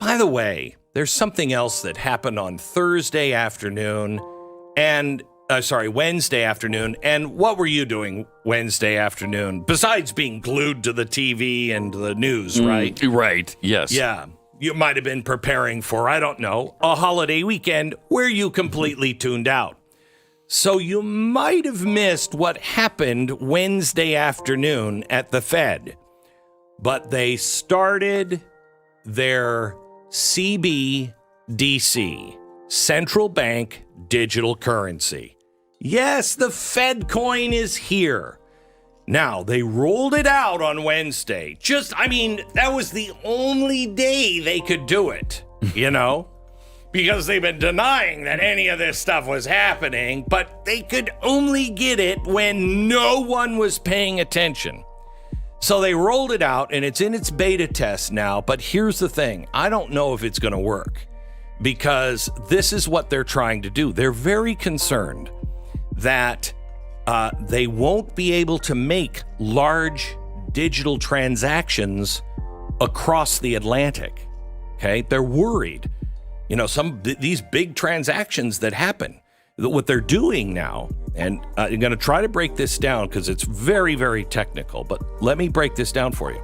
By the way, there's something else that happened on Wednesday afternoon. And what were you doing Wednesday afternoon besides being glued to the TV and the news, right? Right, yes. Yeah. You might have been preparing for, I don't know, a holiday weekend where you completely tuned out. So you might have missed what happened Wednesday afternoon at the Fed. But they started their CBDC, Central Bank Digital Currency. Yes, the Fed coin is here. Now, they rolled it out on Wednesday. That was the only day they could do it, because they've been denying that any of this stuff was happening, but they could only get it when no one was paying attention. So they rolled it out, and it's in its beta test now, but here's the thing. I don't know if it's going to work, because this is what they're trying to do. They're very concerned that they won't be able to make large digital transactions across the Atlantic. Okay, they're worried. These big transactions that happen. What they're doing now, and I'm going to try to break this down because it's very, very technical, but let me break this down for you.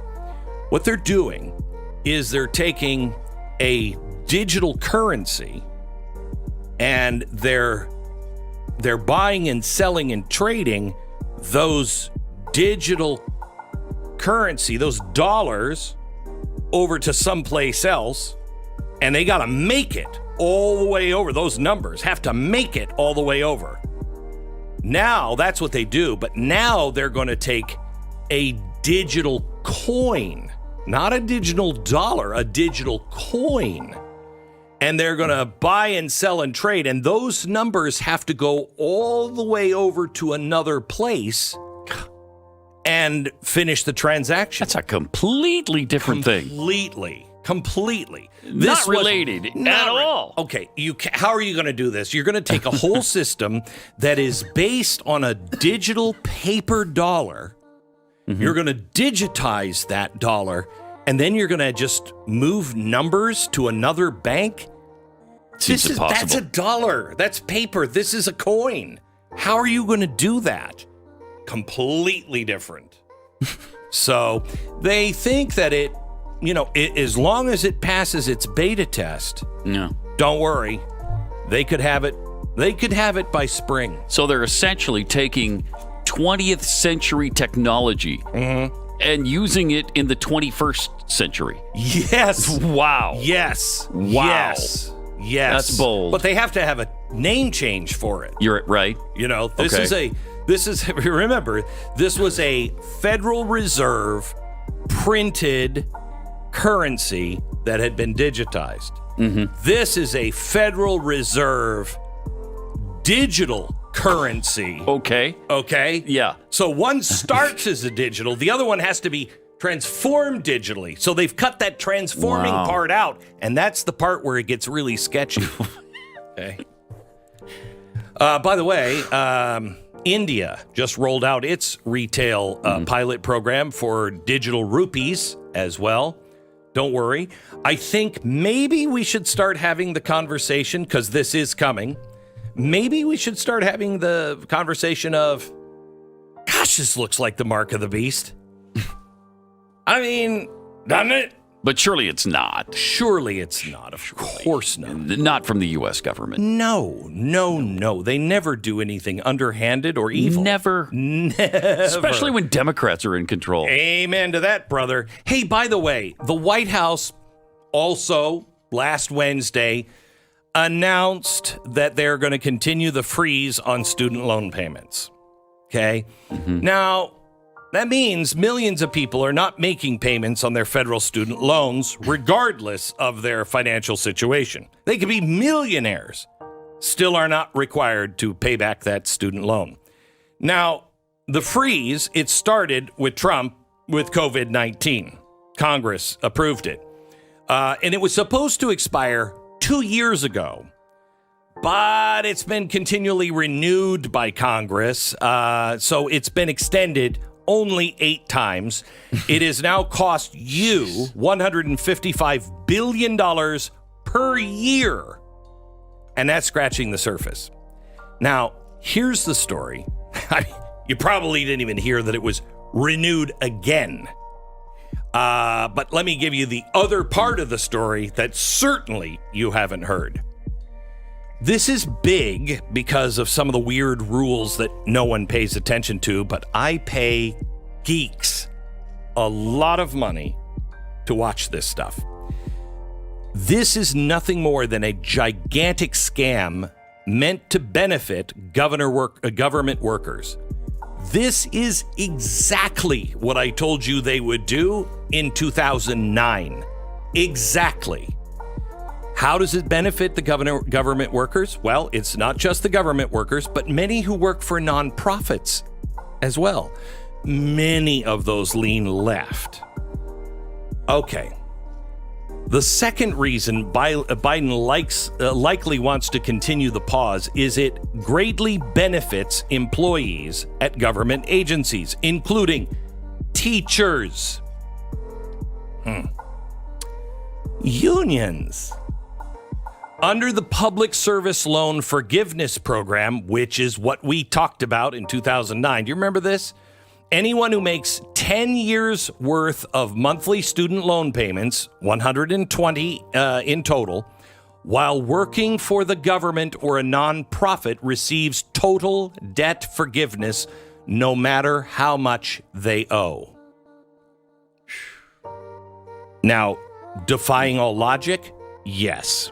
What they're doing is they're taking a digital currency and they're buying and selling and trading those digital currency, those dollars, over to someplace else, and they got to make it all the way over. Those numbers have to make it all the way over. Now, that's what they do, but now they're going to take a digital coin, not a digital dollar, a digital coin, and they're going to buy and sell and trade, and those numbers have to go all the way over to another place and finish the transaction. That's a completely different thing. Completely. Not related at all. Okay, how are you going to do this? You're going to take a whole system that is based on a digital paper dollar. Mm-hmm. You're going to digitize that dollar, and then you're going to just move numbers to another bank. Seems impossible. That's a dollar. That's paper. This is a coin. How are you going to do that? Completely different. So they think that as long as it passes its beta test, don't worry, they could have it. They could have it by spring. So they're essentially taking 20th century technology and using it in the 21st century. Yes. Wow. Yes. Wow. Yes. That's bold. But they have to have a name change for it. You're right. Remember, this was a Federal Reserve printed currency that had been digitized. Mm-hmm. This is a Federal Reserve digital currency. Okay. Yeah. So one starts as a digital, the other one has to be transformed digitally. So they've cut that transforming part out, and that's the part where it gets really sketchy. Okay. By the way, India just rolled out its retail pilot program for digital rupees as well. Don't worry. I think maybe we should start having the conversation, because this is coming. Maybe we should start having the conversation of, gosh, this looks like the mark of the beast. Doesn't it? But surely it's not. Surely it's not. Of course not. Not from the U.S. government. No. They never do anything underhanded or evil. Never. Especially when Democrats are in control. Amen to that, brother. Hey, by the way, the White House also last Wednesday announced that they're going to continue the freeze on student loan payments. Okay? Mm-hmm. Now, that means millions of people are not making payments on their federal student loans, regardless of their financial situation. They could be millionaires, still are not required to pay back that student loan. Now, the freeze, it started with Trump with COVID-19. Congress approved it. And it was supposed to expire 2 years ago. But it's been continually renewed by Congress, so it's been extended only 8 times. It has now cost you $155 billion per year. And that's scratching the surface. Now, here's the story. You probably didn't even hear that it was renewed again. But let me give you the other part of the story that certainly you haven't heard. This is big because of some of the weird rules that no one pays attention to, but I pay geeks a lot of money to watch this stuff. This is nothing more than a gigantic scam meant to benefit government workers. This is exactly what I told you they would do in 2009. Exactly. How does it benefit the government workers? Well, it's not just the government workers, but many who work for nonprofits as well. Many of those lean left. Okay. The second reason Biden likely wants to continue the pause is it greatly benefits employees at government agencies, including teachers, unions. Under the Public Service Loan Forgiveness Program, which is what we talked about in 2009, do you remember this? Anyone who makes 10 years worth of monthly student loan payments, 120 in total, while working for the government or a nonprofit receives total debt forgiveness no matter how much they owe. Now, defying all logic? Yes.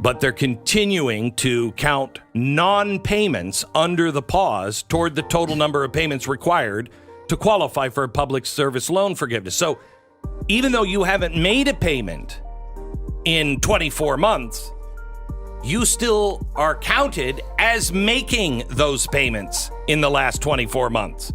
But they're continuing to count non-payments under the pause toward the total number of payments required to qualify for a public service loan forgiveness. So even though you haven't made a payment in 24 months, you still are counted as making those payments in the last 24 months.